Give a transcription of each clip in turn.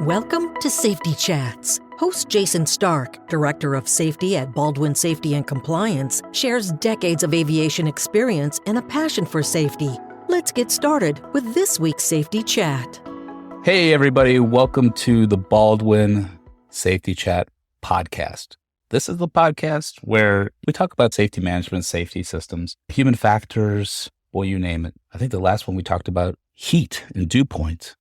Welcome to Safety Chats. Host Jason Stark, Director of Safety at Baldwin Safety and Compliance, shares decades of aviation experience and a passion for safety. Let's get started with this week's Safety Chat. Hey, everybody. Welcome to the Baldwin Safety Chat podcast. This is the podcast where we talk about safety management, safety systems, human factors, well, you name it. I think the last one we talked about heat and dew points,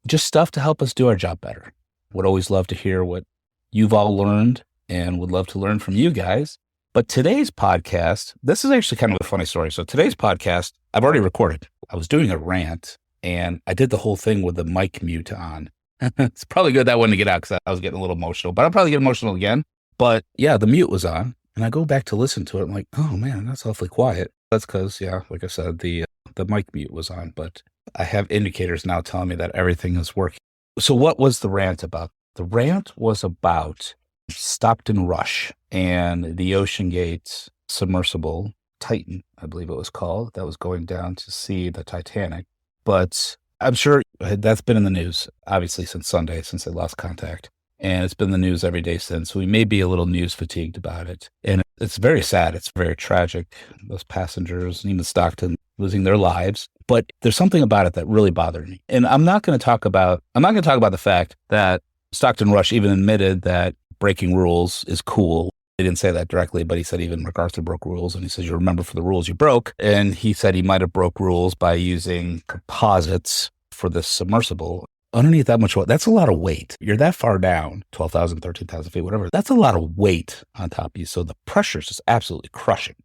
just stuff to help us do our job better. Would always love to hear what you've all learned and would love to learn from you guys. But today's podcast, this is actually kind of a funny story. So today's podcast, I've already recorded. I was doing a rant and I did the whole thing with the mic mute on. It's probably good that one to get out because I was getting a little emotional, but I'll probably get emotional again. But yeah, the mute was on and I go back to listen to it. I'm like, oh man, that's awfully quiet. That's because, yeah, like I said, the mic mute was on, but I have indicators now telling me that everything is working. So what was the rant about? The rant was about Stockton Rush and the Ocean Gate submersible, Titan, I believe it was called, that was going down to see the Titanic. But I'm sure that's been in the news, obviously, since Sunday, since they lost contact. And it's been in the news every day since. So we may be a little news fatigued about it. And it's very sad. It's very tragic. Those passengers, and even Stockton, losing their lives. But there's something about it that really bothered me. And I'm not going to talk about the fact that Stockton Rush even admitted that breaking rules is cool. He didn't say that directly, but he said even MacArthur broke rules. And he says, you remember for the rules you broke. And he said he might have broke rules by using composites for this submersible. Underneath that much, that's a lot of weight. You're that far down, 12,000, 13,000 feet, whatever. That's a lot of weight on top of you. So the pressure is just absolutely crushing.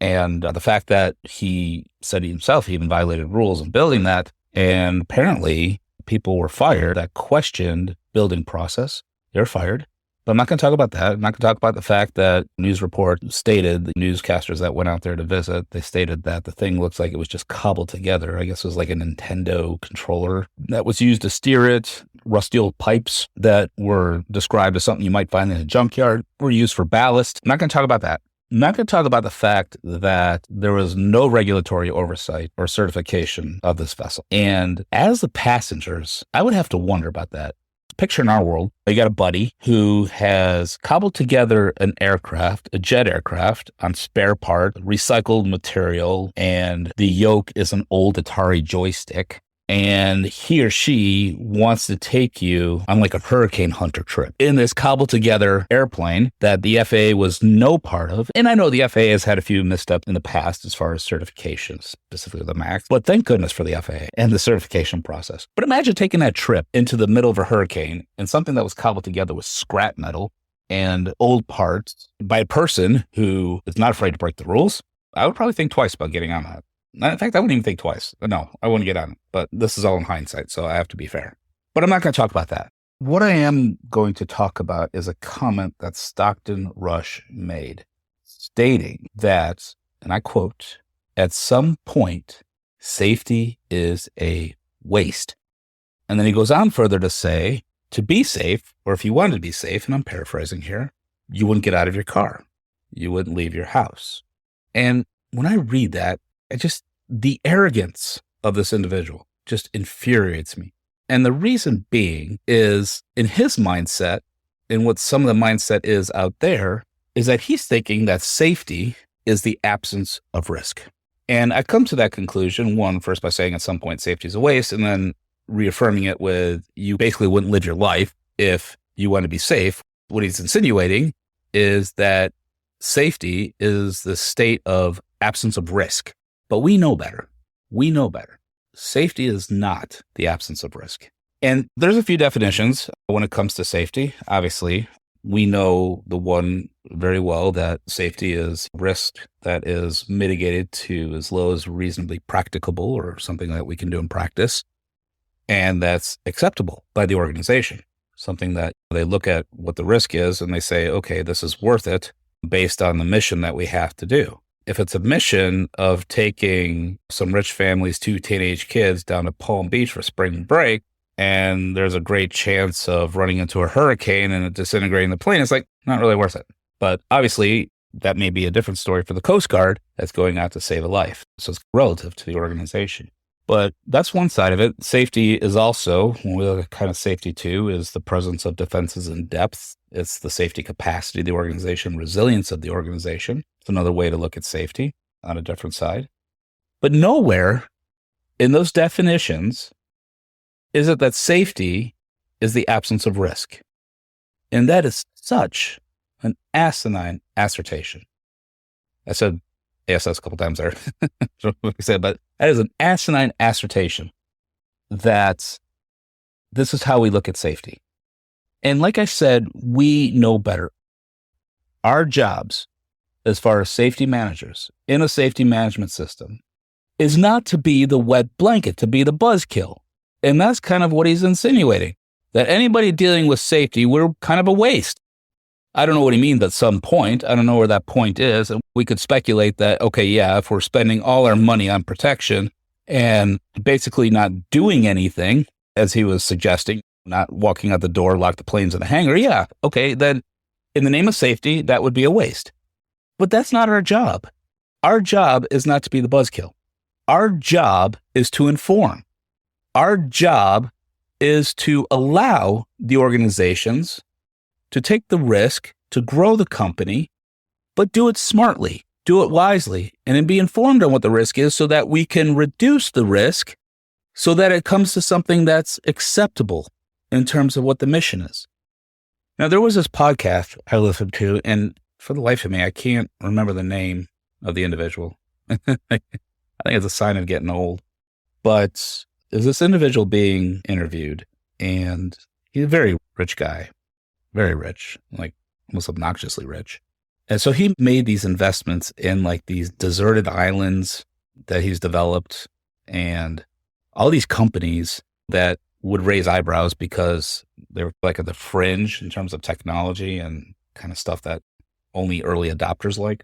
And the fact that he said himself, he even violated rules in building that. And apparently people were fired that questioned building process. They're fired. But I'm not going to talk about that. I'm not going to talk about the fact that news report stated, the newscasters that went out there to visit, they stated that the thing looks like it was just cobbled together. I guess it was like a Nintendo controller that was used to steer it. Rusty old pipes that were described as something you might find in a junkyard were used for ballast. I'm not going to talk about that. I'm not going to talk about the fact that there was no regulatory oversight or certification of this vessel. And as the passengers, I would have to wonder about that. Picture in our world, you got a buddy who has cobbled together an aircraft, a jet aircraft, on spare part, recycled material, and the yoke is an old Atari joystick. And he or she wants to take you on like a hurricane hunter trip in this cobbled together airplane that the FAA was no part of. And I know the FAA has had a few missteps in the past as far as certifications, specifically the MAX, but thank goodness for the FAA and the certification process. But imagine taking that trip into the middle of a hurricane and something that was cobbled together with scrap metal and old parts by a person who is not afraid to break the rules. I would probably think twice about getting on that. In fact, I wouldn't even think twice. No, I wouldn't get on it. But this is all in hindsight, so I have to be fair. But I'm not going to talk about that. What I am going to talk about is a comment that Stockton Rush made, stating that, and I quote, at some point, safety is a waste. And then he goes on further to say, to be safe, or if you wanted to be safe, and I'm paraphrasing here, you wouldn't get out of your car. You wouldn't leave your house. And when I read that, the arrogance of this individual just infuriates me. And the reason being is in his mindset, and what some of the mindset is out there, is that he's thinking that safety is the absence of risk. And I come to that conclusion, one, first by saying at some point safety is a waste, and then reaffirming it with you basically wouldn't live your life if you want to be safe. What he's insinuating is that safety is the state of absence of risk. But we know better. We know better. Safety is not the absence of risk. And there's a few definitions when it comes to safety. Obviously, we know the one very well, that safety is risk that is mitigated to as low as reasonably practicable or something that we can do in practice. And that's acceptable by the organization. Something that they look at what the risk is and they say, okay, this is worth it based on the mission that we have to do. If it's a mission of taking some rich families, 2 teenage kids down to Palm Beach for spring break, and there's a great chance of running into a hurricane and it disintegrating the plane, it's like, not really worth it. But obviously, that may be a different story for the Coast Guard that's going out to save a life. So it's relative to the organization. But that's one side of it. Safety is also, when we look at kind of safety too, is the presence of defenses in depth. It's the safety capacity of the organization, resilience of the organization. It's another way to look at safety on a different side. But nowhere in those definitions is it that safety is the absence of risk. And that is such an asinine assertion. I said ASS a couple times there. What I said, but that is an asinine assertion that this is how we look at safety. And like I said, we know better. Our jobs, as far as safety managers in a safety management system, is not to be the wet blanket, to be the buzzkill. And that's kind of what he's insinuating, that anybody dealing with safety, we're kind of a waste. I don't know what he means at some point. I don't know where that point is. And we could speculate that, okay, yeah, if we're spending all our money on protection and basically not doing anything, as he was suggesting, not walking out the door, lock the planes in the hangar, yeah, okay, then in the name of safety, that would be a waste. But that's not our job. Our job is not to be the buzzkill. Our job is to inform. Our job is to allow the organizations to take the risk to grow the company, but do it smartly, do it wisely, and then be informed on what the risk is so that we can reduce the risk so that it comes to something that's acceptable in terms of what the mission is. Now, there was this podcast I listened to, and for the life of me, I can't remember the name of the individual. I think it's a sign of getting old. But there's this individual being interviewed, and he's a very rich guy. Very rich, like almost obnoxiously rich. And so he made these investments in like these deserted islands that he's developed and all these companies that would raise eyebrows because they were like at the fringe in terms of technology and kind of stuff that only early adopters like.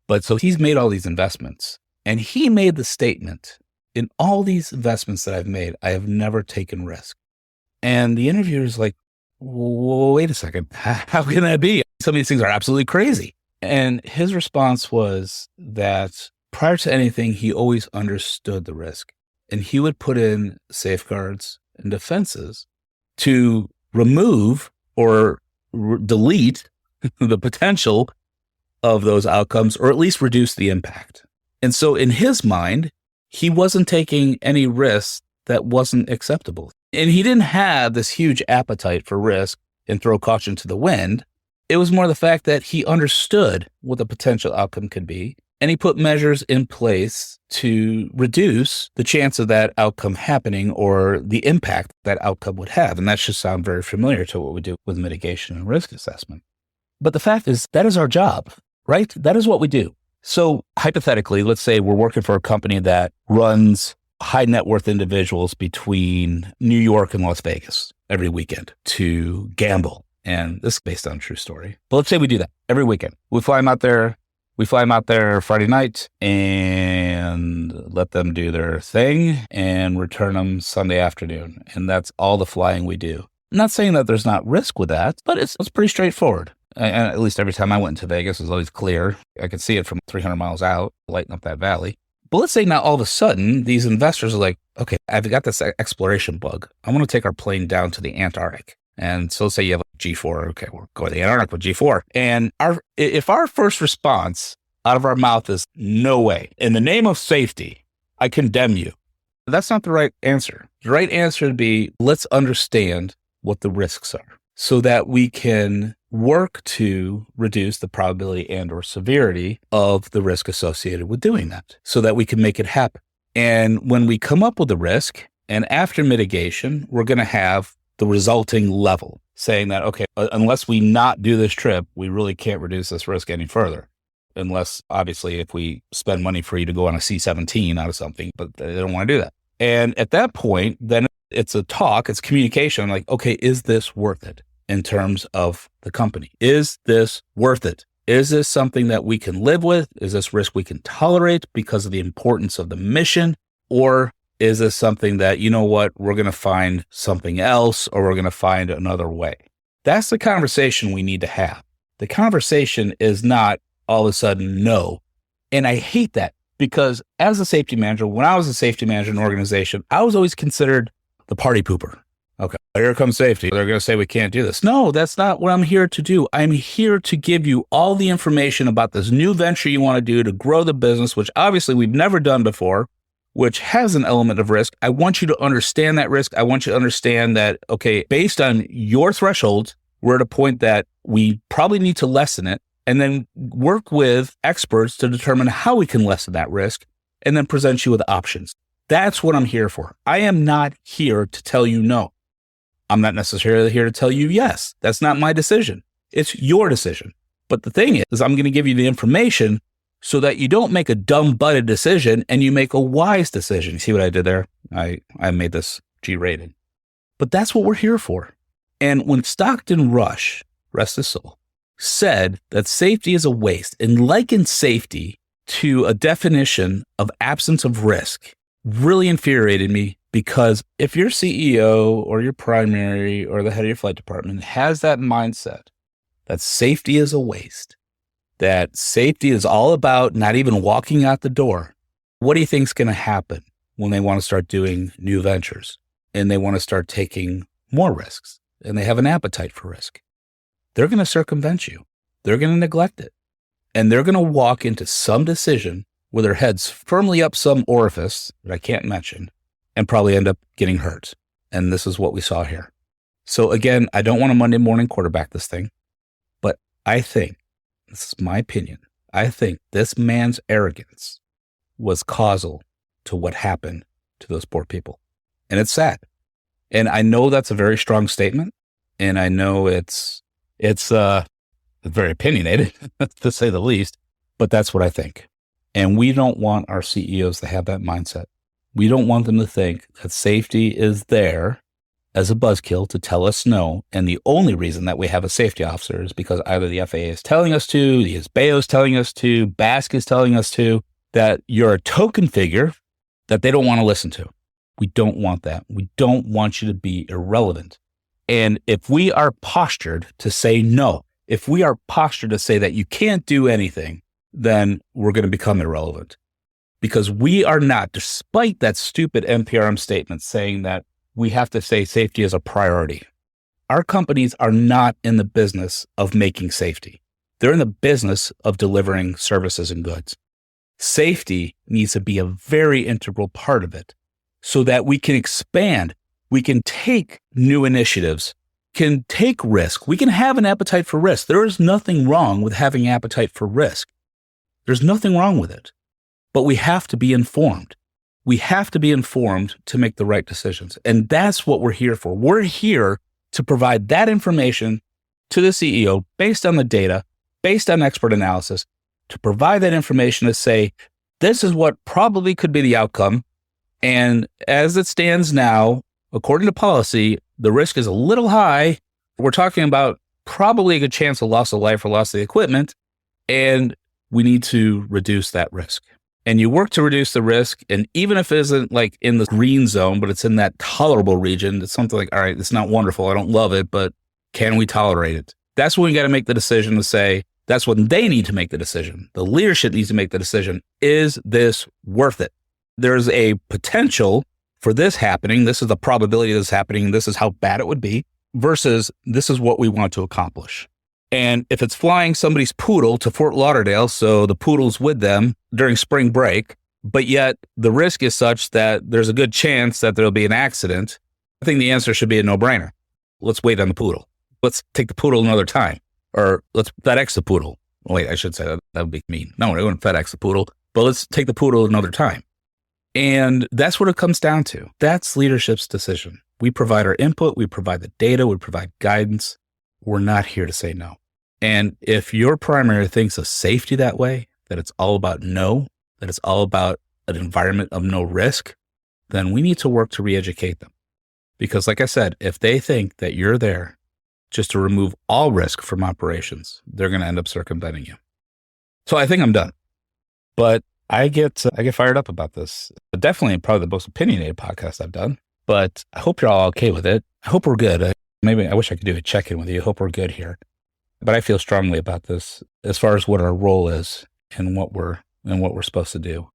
But so he's made all these investments, and he made the statement, in all these investments that I've made, I have never taken risk. And the interviewer's like, well, wait a second. How can that be? Some of these things are absolutely crazy. And his response was that prior to anything, he always understood the risk. And he would put in safeguards and defenses to remove or delete the potential of those outcomes, or at least reduce the impact. And so in his mind, he wasn't taking any risks that wasn't acceptable. And he didn't have this huge appetite for risk and throw caution to the wind. It was more the fact that he understood what the potential outcome could be, and he put measures in place to reduce the chance of that outcome happening or the impact that outcome would have. And that should sound very familiar to what we do with mitigation and risk assessment. But the fact is, that is our job, right? That is what we do. So hypothetically, let's say we're working for a company that runs high net worth individuals between New York and Las Vegas every weekend to gamble. And this is based on a true story. But let's say we do that every weekend. We fly them out there Friday night and let them do their thing and return them Sunday afternoon. And that's all the flying we do. I'm not saying that there's not risk with that, but it's pretty straightforward. And at least every time I went into Vegas, it was always clear. I could see it from 300 miles out, lighting up that valley. But let's say now all of a sudden, these investors are like, okay, I've got this exploration bug. I want to take our plane down to the Antarctic. And so let's say you have a G4. Okay, we're going to the Antarctic with G4. And if our first response out of our mouth is, no way, in the name of safety, I condemn you. That's not the right answer. The right answer would be, let's understand what the risks are so that we can work to reduce the probability and or severity of the risk associated with doing that so that we can make it happen. And when we come up with the risk and after mitigation, we're going to have the resulting level saying that, okay, unless we not do this trip, we really can't reduce this risk any further. Unless obviously if we spend money for you to go on a C-17 out of something, but they don't want to do that. And at that point, then it's a talk, it's communication like, okay, is this worth it? In terms of the company. Is this worth it? Is this something that we can live with? Is this risk we can tolerate because of the importance of the mission? Or is this something that, you know what, we're going to find something else or we're going to find another way? That's the conversation we need to have. The conversation is not all of a sudden no. And I hate that. Because as a safety manager, when I was a safety manager in an organization, I was always considered the party pooper. Okay, here comes safety. They're going to say we can't do this. No, that's not what I'm here to do. I'm here to give you all the information about this new venture you want to do to grow the business, which obviously we've never done before, which has an element of risk. I want you to understand that risk. I want you to understand that, okay, based on your thresholds, we're at a point that we probably need to lessen it, and then work with experts to determine how we can lessen that risk, and then present you with options. That's what I'm here for. I am not here to tell you no. I'm not necessarily here to tell you yes. That's not my decision. It's your decision. But the thing is I'm going to give you the information so that you don't make a dumb-butted decision and you make a wise decision. You see what I did there? I made this G-rated. But that's what we're here for. And when Stockton Rush, rest his soul, said that safety is a waste and likened safety to a definition of absence of risk, really infuriated me, because if your CEO or your primary or the head of your flight department has that mindset that safety is a waste, that safety is all about not even walking out the door, what do you think is going to happen when they want to start doing new ventures and they want to start taking more risks and they have an appetite for risk? They're going to circumvent you. They're going to neglect it. And they're going to walk into some decision with their heads firmly up some orifice that I can't mention and probably end up getting hurt. And this is what we saw here. So again, I don't want to Monday morning quarterback this thing, but I think, this is my opinion, I think this man's arrogance was causal to what happened to those poor people. And it's sad. And I know that's a very strong statement. And I know it's very opinionated, to say the least, but that's what I think. And we don't want our CEOs to have that mindset. We don't want them to think that safety is there as a buzzkill to tell us no. And the only reason that we have a safety officer is because either the FAA is telling us to, the ISBAO is telling us to, BASC is telling us to, that you're a token figure that they don't want to listen to. We don't want that. We don't want you to be irrelevant. And if we are postured to say no, if we are postured to say that you can't do anything, then we're going to become irrelevant. Because we are not, despite that stupid NPRM statement saying that we have to say safety is a priority. Our companies are not in the business of making safety. They're in the business of delivering services and goods. Safety needs to be a very integral part of it so that we can expand. We can take new initiatives, can take risk. We can have an appetite for risk. There is nothing wrong with having appetite for risk. There's nothing wrong with it. But we have to be informed. We have to be informed to make the right decisions. And that's what we're here for. We're here to provide that information to the CEO based on the data, based on expert analysis, to provide that information to say, this is what probably could be the outcome. And as it stands now, according to policy, the risk is a little high. We're talking about probably a good chance of loss of life or loss of the equipment. And we need to reduce that risk. And you work to reduce the risk. And even if it isn't like in the green zone, but it's in that tolerable region, it's something like, all right, it's not wonderful. I don't love it, but can we tolerate it? That's when you got to make the decision to say, that's when they need to make the decision. The leadership needs to make the decision. Is this worth it? There's a potential for this happening. This is the probability of this happening. This is how bad it would be versus this is what we want to accomplish. And if it's flying somebody's poodle to Fort Lauderdale, so the poodle's with them during spring break, but yet the risk is such that there's a good chance that there'll be an accident, I think the answer should be a no-brainer. Let's wait on the poodle. Let's take the poodle another time. Or let's FedEx the poodle. Wait, I should say that would be mean. No, we wouldn't FedEx the poodle, but let's take the poodle another time. And that's what it comes down to. That's leadership's decision. We provide our input, we provide the data, we provide guidance. We're not here to say no. And if your primary thinks of safety that way, that it's all about no, that it's all about an environment of no risk, then we need to work to re-educate them. Because like I said, if they think that you're there just to remove all risk from operations, they're going to end up circumventing you. So I think I'm done. But I get fired up about this. Definitely probably the most opinionated podcast I've done, but I hope you're all okay with it. I hope we're good. Maybe I wish I could do a check-in with you. I hope we're good here. But I feel strongly about this as far as what our role is and what we're supposed to do.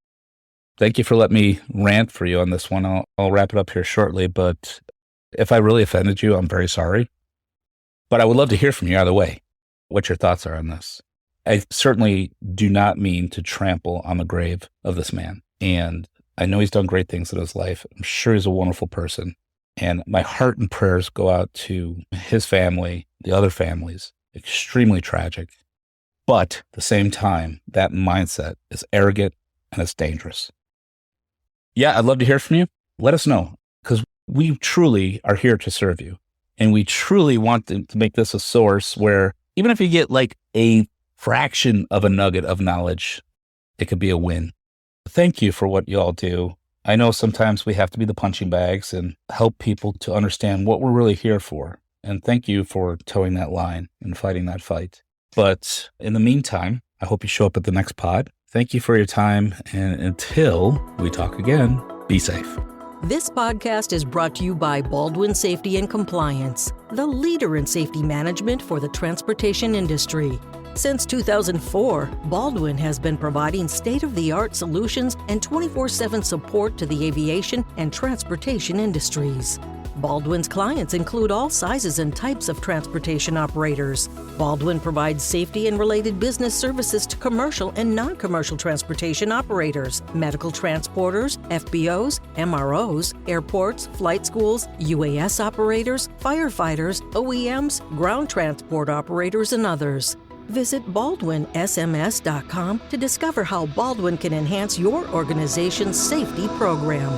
Thank you for letting me rant for you on this one. I'll wrap it up here shortly, but if I really offended you, I'm very sorry. But I would love to hear from you either way, what your thoughts are on this. I certainly do not mean to trample on the grave of this man. And I know he's done great things in his life. I'm sure he's a wonderful person. And my heart and prayers go out to his family, the other families. Extremely tragic. But at the same time, that mindset is arrogant and it's dangerous. Yeah, I'd love to hear from you. Let us know, because we truly are here to serve you. And we truly want to make this a source where even if you get like a fraction of a nugget of knowledge, it could be a win. Thank you for what you all do. I know sometimes we have to be the punching bags and help people to understand what we're really here for. And thank you for towing that line and fighting that fight. But in the meantime, I hope you show up at the next pod. Thank you for your time. And until we talk again, be safe. This podcast is brought to you by Baldwin Safety and Compliance, the leader in safety management for the transportation industry. Since 2004, Baldwin has been providing state-of-the-art solutions and 24/7 support to the aviation and transportation industries. Baldwin's clients include all sizes and types of transportation operators. Baldwin provides safety and related business services to commercial and non-commercial transportation operators, medical transporters, FBOs, MROs, airports, flight schools, UAS operators, firefighters, OEMs, ground transport operators, and others. Visit BaldwinSMS.com to discover how Baldwin can enhance your organization's safety program.